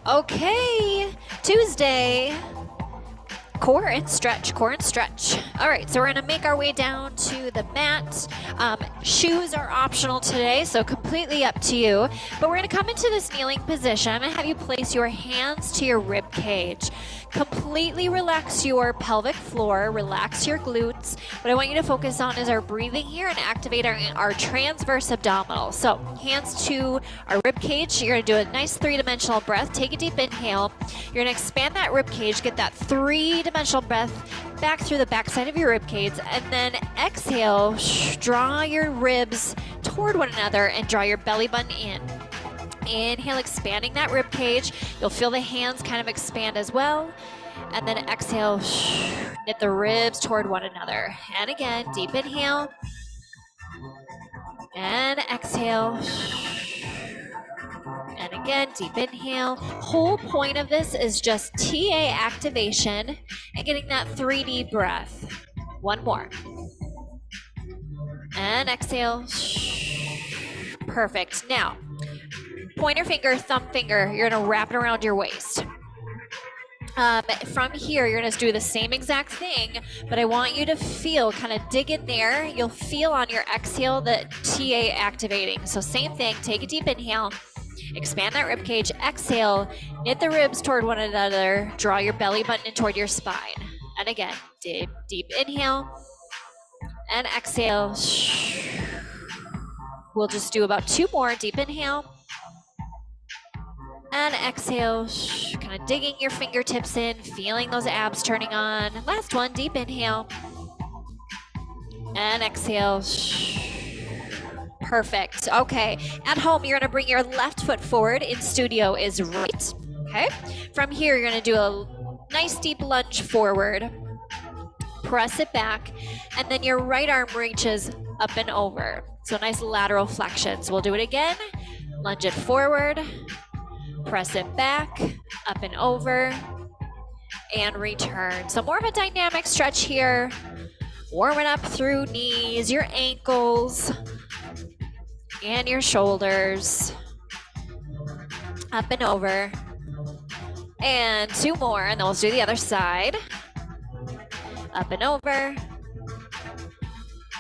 Okay, Tuesday. Core and stretch, core and stretch. All right, so we're gonna make our way down to the mat. Shoes are optional today, so completely up to you. But we're gonna come into this kneeling position and have you place your hands to your rib cage. Completely relax your pelvic floor, relax your glutes. What I want you to focus on is our breathing here and activate our transverse abdominal. So hands to our rib cage. You're gonna do a nice three-dimensional breath. Take a deep inhale. You're gonna expand that rib cage, get that three-dimensional breath back through the backside of your rib cage, and then exhale, draw your ribs toward one another and draw your belly button in. Inhale, expanding that rib cage. You'll feel the hands kind of expand as well. And then exhale, knit the ribs toward one another. And again, deep inhale. And exhale. And again, deep inhale. Whole point of this is just TA activation and getting that 3D breath. One more. And exhale. Perfect. Now, pointer finger, thumb finger, you're gonna wrap it around your waist. From here, you're gonna do the same exact thing, but I want you to feel, kind of dig in there. You'll feel on your exhale the TA activating. So same thing, take a deep inhale, expand that rib cage, exhale, knit the ribs toward one another, draw your belly button in toward your spine. And again, deep inhale, and exhale. We'll just do about 2 more, deep inhale, and exhale, kind of digging your fingertips in, feeling those abs turning on. Last one, deep inhale. And exhale. Perfect. Okay, at home, you're gonna bring your left foot forward. In studio is right, okay? From here, you're gonna do a nice deep lunge forward. Press it back, and then your right arm reaches up and over. So nice lateral flexions. We'll do it again. Lunge it forward. Press it back, up and over, and return. So more of a dynamic stretch here. Warming up through knees, your ankles, and your shoulders. Up and over. And 2 more, and then we'll do the other side. Up and over.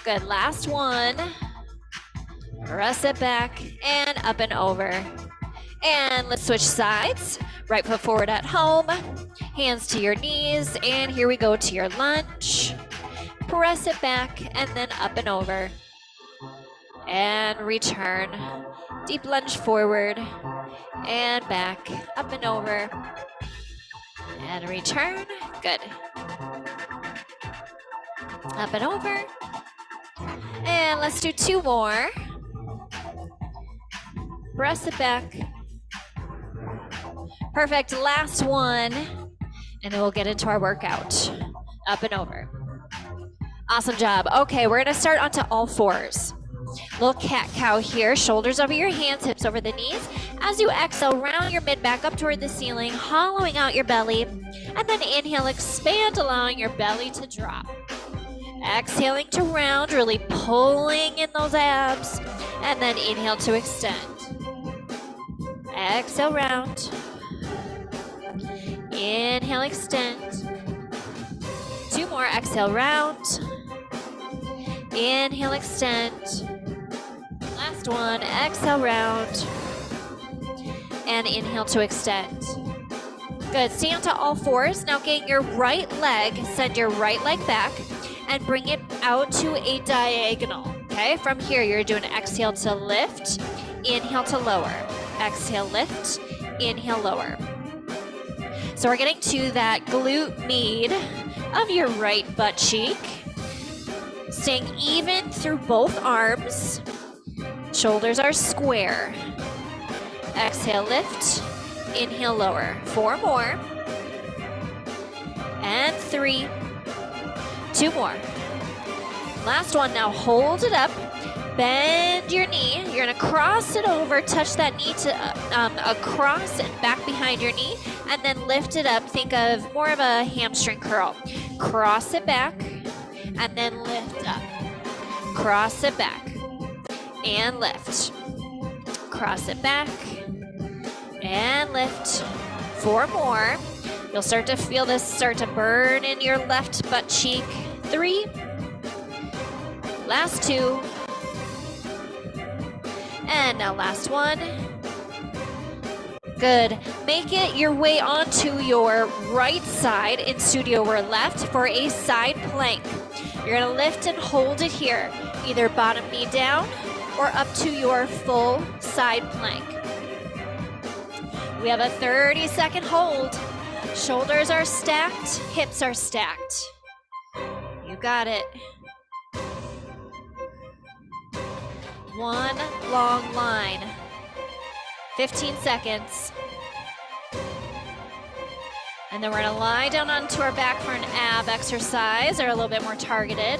Good, last one. Press it back, and up and over. And let's switch sides. Right foot forward at home, hands to your knees, and here we go to your lunge. Press it back, and then up and over. And return. Deep lunge forward, and back, up and over. And return, good. Up and over. And let's do 2 more. Press it back. Perfect, last one, and then we'll get into our workout. Up and over. Awesome job. Okay, we're gonna start onto all fours. Little cat-cow here, shoulders over your hands, hips over the knees. As you exhale, round your mid back up toward the ceiling, hollowing out your belly, and then inhale, expand, allowing your belly to drop. Exhaling to round, really pulling in those abs, and then inhale to extend. Exhale, round. Inhale, extend. 2 more, exhale, round. Inhale, extend. Last one, exhale, round. And inhale to extend. Good, stand to all fours. Now gain your right leg, send your right leg back, and bring it out to a diagonal. Okay, from here, you're doing exhale to lift, inhale to lower. Exhale, lift, inhale, lower. So we're getting to that glute med of your right butt cheek. Staying even through both arms. Shoulders are square. Exhale, lift, inhale, lower. 4 more. And 3. 2 more. Last one, now hold it up. Bend your knee. You're gonna cross it over, touch that knee to across and back behind your knee, and then lift it up. Think of more of a hamstring curl. Cross it back, and then lift up. Cross it back, and lift. Cross it back, and lift. 4 more. You'll start to feel this start to burn in your left butt cheek. 3. Last 2. And now last 1. Good. Make it your way onto your right side in studio or left for a side plank. You're gonna lift and hold it here, either bottom knee down or up to your full side plank. We have a 30-second hold. Shoulders are stacked, hips are stacked. You got it. 1 long line. 15 seconds. And then we're gonna lie down onto our back for an ab exercise, or a little bit more targeted.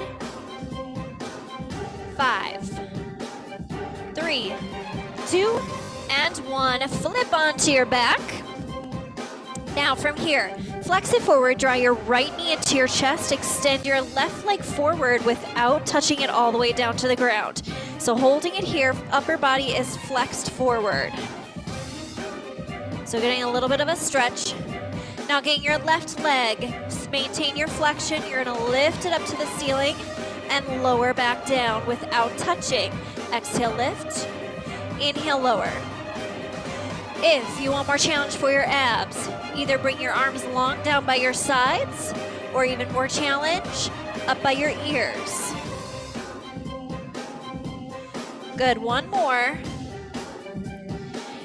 5, 3, 2, and 1. Flip onto your back. Now from here, flex it forward, draw your right knee into your chest, extend your left leg forward without touching it all the way down to the ground. So holding it here, upper body is flexed forward. So getting a little bit of a stretch. Now getting your left leg, just maintain your flexion. You're gonna lift it up to the ceiling and lower back down without touching. Exhale, lift. Inhale, lower. If you want more challenge for your abs, either bring your arms long down by your sides, or even more challenge, up by your ears. Good, 1 more.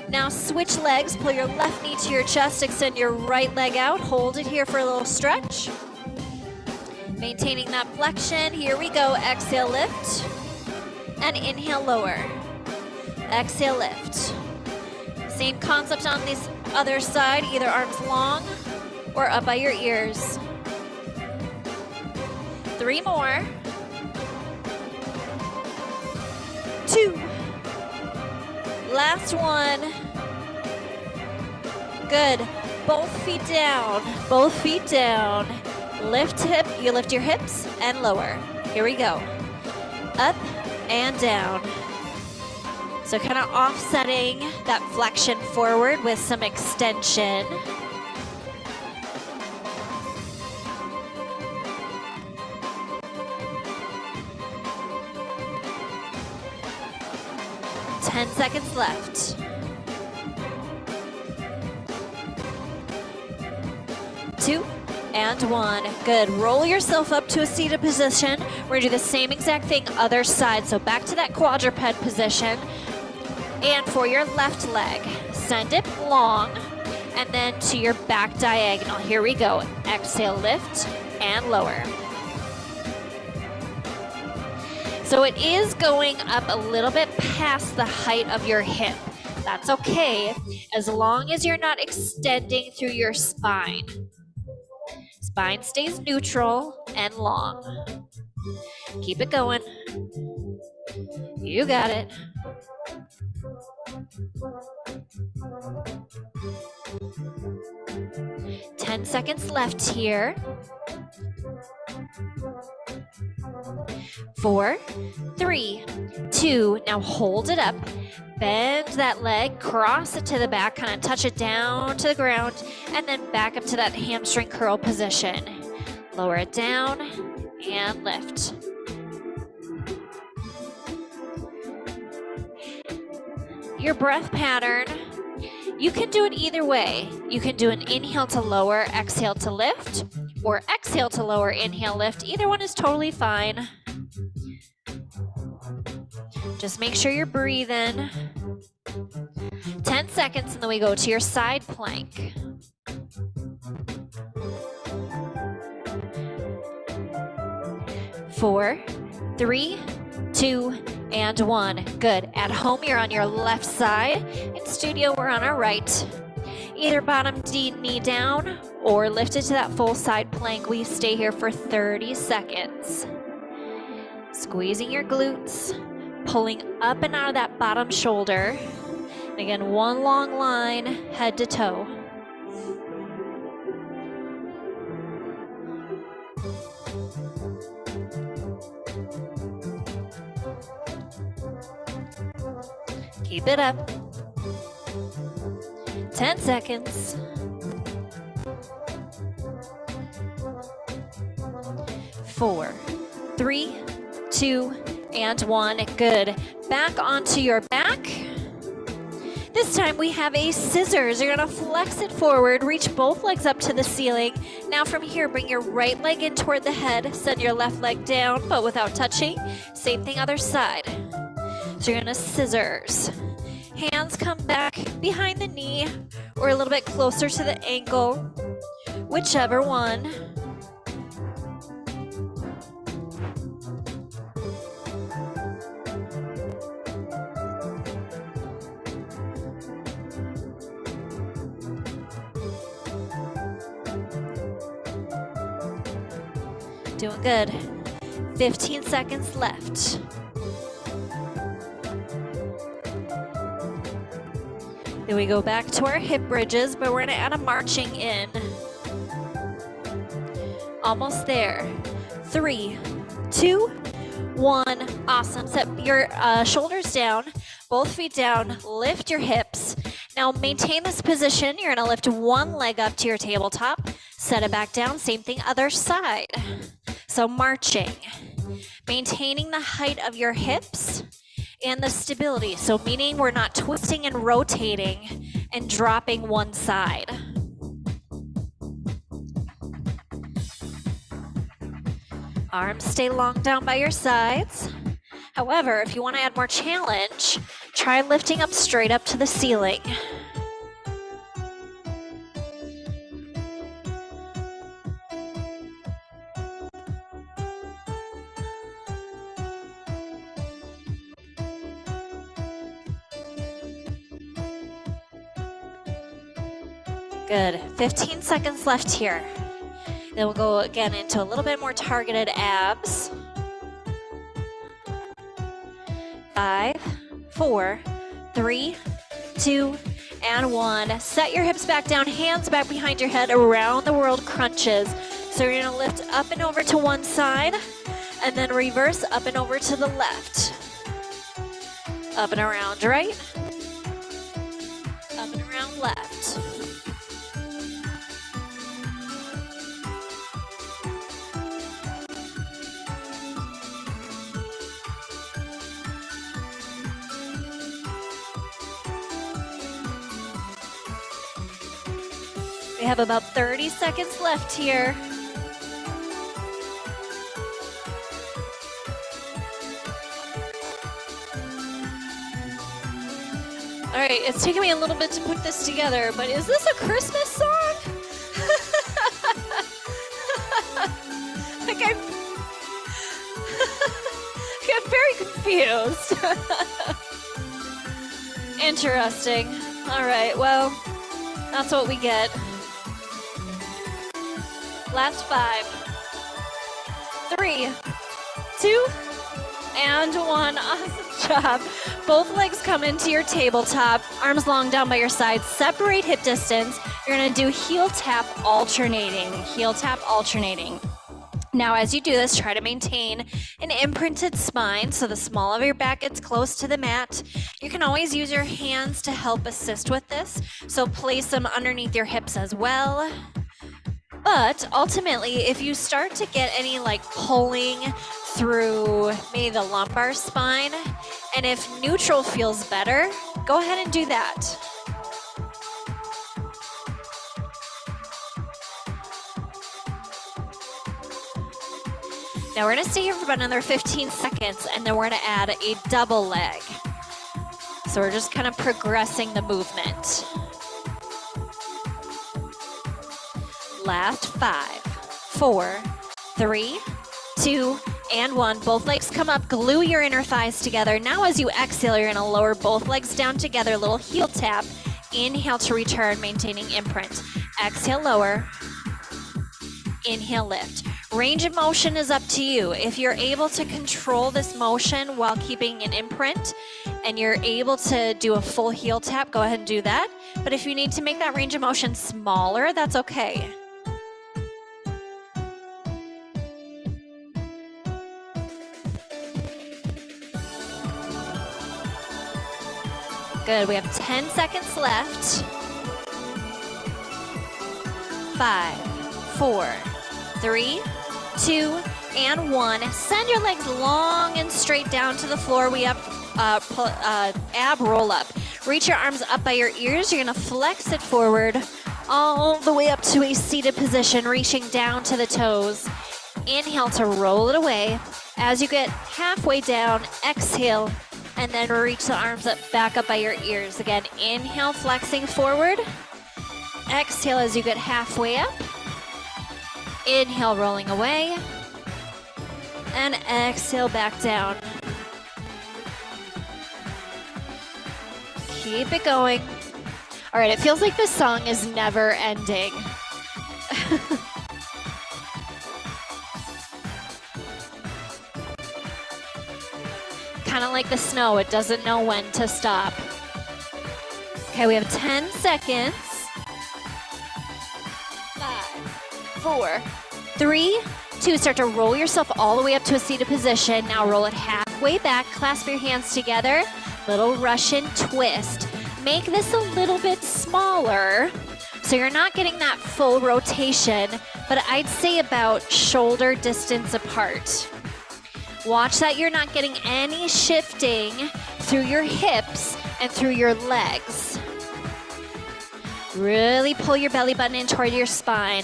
Now switch legs, pull your left knee to your chest, extend your right leg out, hold it here for a little stretch. Maintaining that flexion, here we go, exhale, lift, and inhale, lower. Exhale, lift. Same concept on this other side, either arms long or up by your ears. 3 more. 2. Last 1. Good. Both feet down. Both feet down. Lift hip. You lift your hips and lower. Here we go. Up and down. So kind of offsetting that flexion forward with some extension. Ten seconds left. 2 and 1. Good. Roll yourself up to a seated position. We're gonna do the same exact thing other side. So back to that quadruped position. And for your left leg, send it long and then to your back diagonal. Here we go. Exhale, lift and lower. So it is going up a little bit past the height of your hip. That's okay, as long as you're not extending through your spine. Spine stays neutral and long. Keep it going. You got it. Ten seconds left here. 4, 3, 2. Now hold it up. Bend that leg, cross it to the back, kind of touch it down to the ground, and then back up to that hamstring curl position. Lower it down and lift. Your breath pattern, you can do it either way. You can do an inhale to lower, exhale to lift, or exhale to lower, inhale, lift. Either one is totally fine. Just make sure you're breathing. 10 seconds and then we go to your side plank. 4, 3, 2, and 1. Good. At home, you're on your left side. In studio, we're on our right. Either bottom knee down or lift it to that full side plank. We stay here for 30 seconds. Squeezing your glutes, pulling up and out of that bottom shoulder. And again, one long line, head to toe. Keep it up. 10 seconds. 4, 3, 2, and 1. Good. Back onto your back. This time we have a scissors. You're gonna flex it forward, reach both legs up to the ceiling. Now from here, bring your right leg in toward the head, send your left leg down, but without touching. Same thing other side. So you're gonna scissors. Hands come back behind the knee or a little bit closer to the ankle, whichever one. Doing good. 15 seconds left. Then we go back to our hip bridges, but we're gonna add a marching in. Almost there. 3, 2, 1. Awesome. Set your shoulders down, both feet down, lift your hips. Now maintain this position. You're gonna lift one leg up to your tabletop, set it back down, same thing other side. So marching, maintaining the height of your hips and the stability. So meaning we're not twisting and rotating and dropping one side. Arms stay long down by your sides. However, if you want to add more challenge, try lifting up straight up to the ceiling. Good. 15 seconds left here. Then we'll go again into a little bit more targeted abs. 5, 4, 3, 2, and 1. Set your hips back down, hands back behind your head, around the world crunches. So you're gonna lift up and over to one side, and then reverse up and over to the left. Up and around right, up and around left. We have about 30 seconds left here. All right, it's taking me a little bit to put this together, but is this a Christmas song? Like I got very confused. Interesting. All right, well, that's what we get. Last 5, 3, 2, and 1. Awesome job. Both legs come into your tabletop, arms long down by your sides, separate hip distance. You're gonna do heel tap alternating, heel tap alternating. Now, as you do this, try to maintain an imprinted spine so the small of your back gets close to the mat. You can always use your hands to help assist with this, so place them underneath your hips as well. But ultimately, if you start to get any like pulling through maybe the lumbar spine, and if neutral feels better, go ahead and do that. Now we're gonna stay here for about another 15 seconds, and then we're gonna add a double leg. So we're just kind of progressing the movement. Last 5, 4, 3, 2, and 1. Both legs come up, glue your inner thighs together. Now as you exhale, you're gonna lower both legs down together, a little heel tap. Inhale to return, maintaining imprint. Exhale, lower. Inhale, lift. Range of motion is up to you. If you're able to control this motion while keeping an imprint, and you're able to do a full heel tap, go ahead and do that. But if you need to make that range of motion smaller, that's okay. Good, we have 10 seconds left. 5, 4, 3, 2, and 1. Send your legs long and straight down to the floor. We have ab roll up. Reach your arms up by your ears. You're gonna flex it forward all the way up to a seated position, reaching down to the toes. Inhale to roll it away. As you get halfway down, exhale, and then reach the arms up, back up by your ears. Again, inhale, flexing forward. Exhale as you get halfway up. Inhale, rolling away. And exhale, back down. Keep it going. All right, it feels like this song is never ending. Kind of like the snow, it doesn't know when to stop. Okay, we have 10 seconds. 5, 4, 3, 2. Start to roll yourself all the way up to a seated position. Now roll it halfway back, clasp your hands together. Little Russian twist. Make this a little bit smaller so you're not getting that full rotation, but I'd say about shoulder distance apart. Watch that you're not getting any shifting through your hips and through your legs. Really pull your belly button in toward your spine.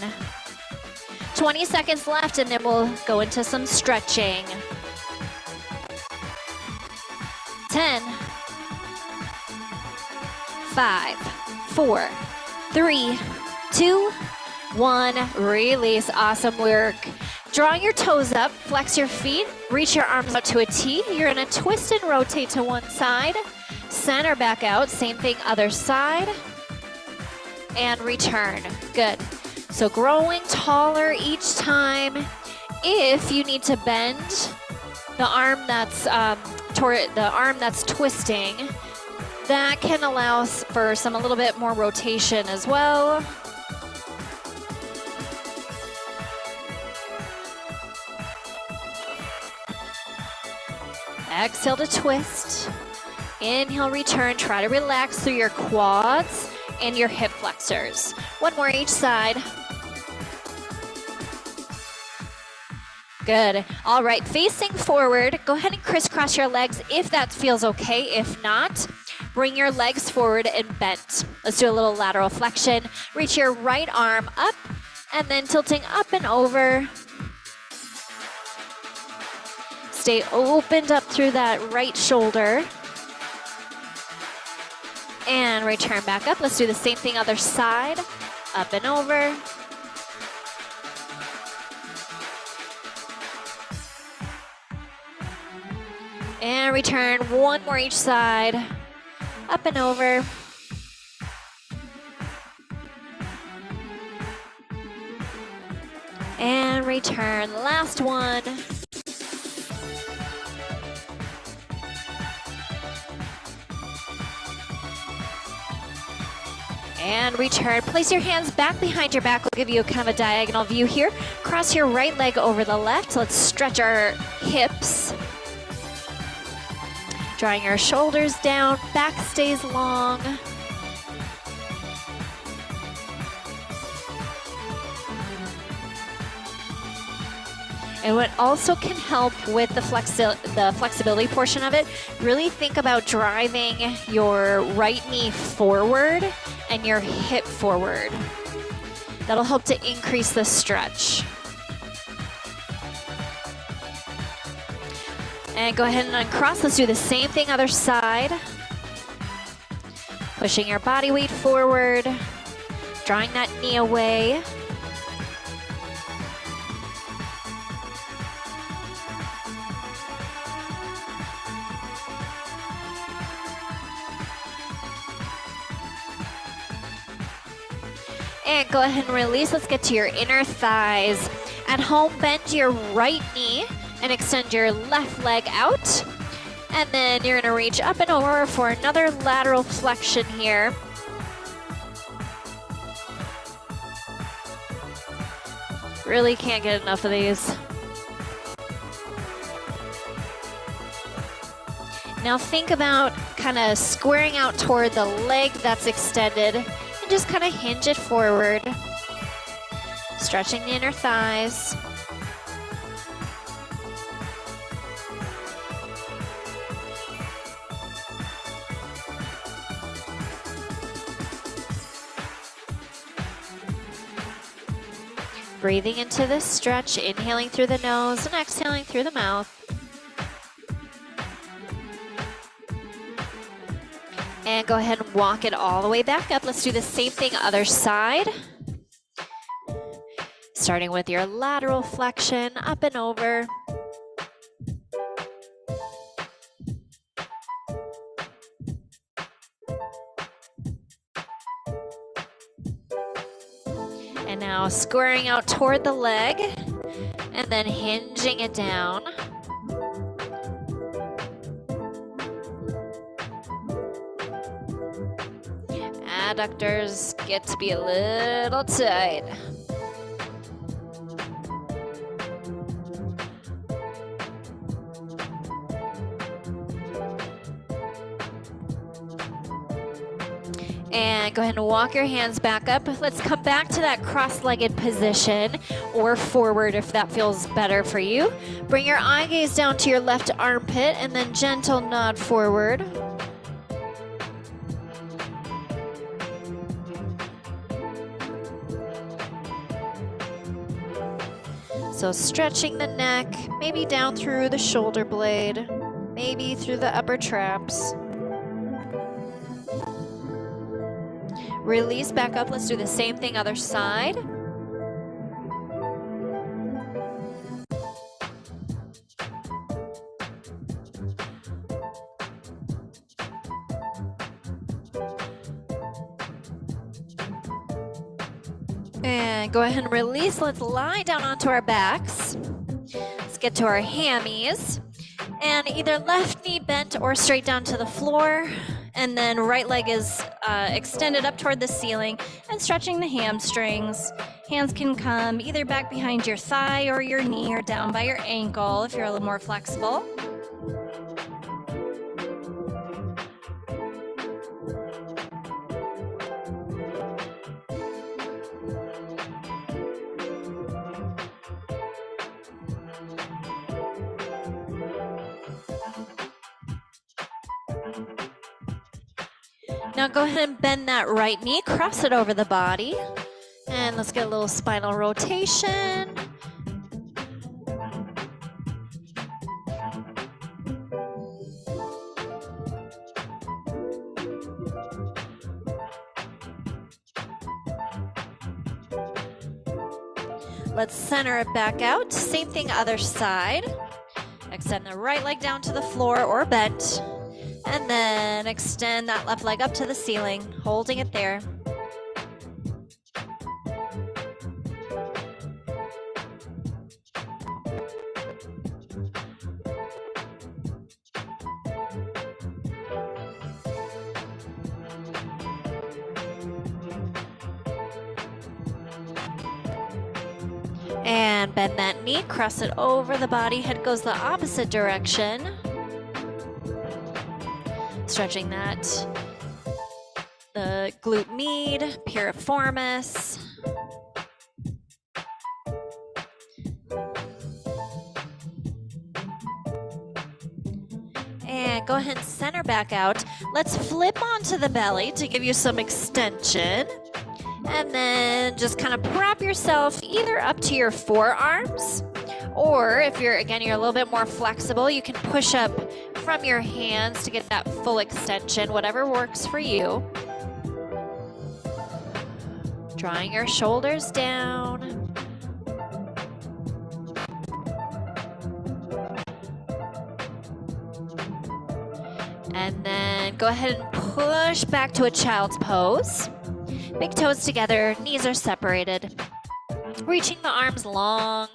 20 seconds left, and then we'll go into some stretching. 10, 5, 4, 3, 2, 1. Release. Awesome work. Draw your toes up, flex your feet, reach your arms out to a T. You're gonna twist and rotate to one side, center back out, same thing other side, and return. Good. So growing taller each time. If you need to bend the arm that's toward the arm that's twisting, that can allow for a little bit more rotation as well. Exhale to twist. Inhale, return. Try to relax through your quads and your hip flexors. One more each side. Good. All right, facing forward, go ahead and crisscross your legs if that feels okay. If not, bring your legs forward and bent. Let's do a little lateral flexion. Reach your right arm up and then tilting up and over. Stay opened up through that right shoulder. And return back up. Let's do the same thing other side. Up and over. And return. One more each side. Up and over. And return. Last one. And return. Place your hands back behind your back. We'll give you kind of a diagonal view here. Cross your right leg over the left. Let's stretch our hips. Drawing our shoulders down. Back stays long. And what also can help with the flexibility portion of it, really think about driving your right knee forward and your hip forward. That'll help to increase the stretch. And go ahead and uncross. Let's do the same thing other side. Pushing your body weight forward, drawing that knee away. And go ahead and release. Let's get to your inner thighs. At home, bend your right knee and extend your left leg out. And then you're gonna reach up and over for another lateral flexion here. Really can't get enough of these. Now think about kind of squaring out toward the leg that's extended and just kind of hinge it forward. Stretching the inner thighs. Breathing into this stretch, inhaling through the nose and exhaling through the mouth. And go ahead and walk it all the way back up. Let's do the same thing other side. Starting with your lateral flexion, up and over. And now squaring out toward the leg, and then hinging it down. Adductors get to be a little tight. And go ahead and walk your hands back up. Let's come back to that cross-legged position, or forward if that feels better for you. Bring your eye gaze down to your left armpit and then gentle nod forward. So stretching the neck, maybe down through the shoulder blade, maybe through the upper traps. Release back up. Let's do the same thing other side. And go ahead and release. Let's lie down onto our backs. Let's get to our hammies. And either left knee bent or straight down to the floor. And then right leg is extended up toward the ceiling and stretching the hamstrings. Hands can come either back behind your thigh or your knee or down by your ankle if you're a little more flexible. Now go ahead and bend that right knee, cross it over the body, and let's get a little spinal rotation. Let's center it back out. Same thing other side. Extend the right leg down to the floor or bent. And then extend that left leg up to the ceiling, holding it there. And bend that knee, cross it over the body, head goes the opposite direction. Stretching that, the glute med, piriformis. And go ahead and center back out. Let's flip onto the belly to give you some extension. And then just kind of prop yourself either up to your forearms, or if you're a little bit more flexible, you can push up from your hands to get that full extension, whatever works for you. Drawing your shoulders down. And then go ahead and push back to a child's pose. Big toes together, knees are separated. Reaching the arms long.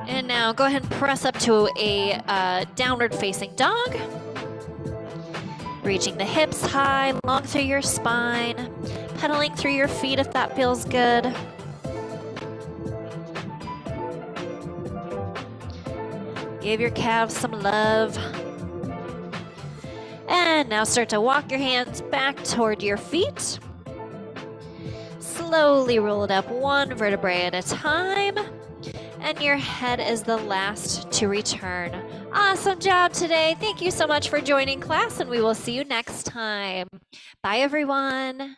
And now go ahead and press up to a downward facing dog. Reaching the hips high, long through your spine. Pedaling through your feet if that feels good. Give your calves some love. And now start to walk your hands back toward your feet. Slowly roll it up one vertebrae at a time. And your head is the last to return. Awesome job today. Thank you so much for joining class, and we will see you next time. Bye, everyone.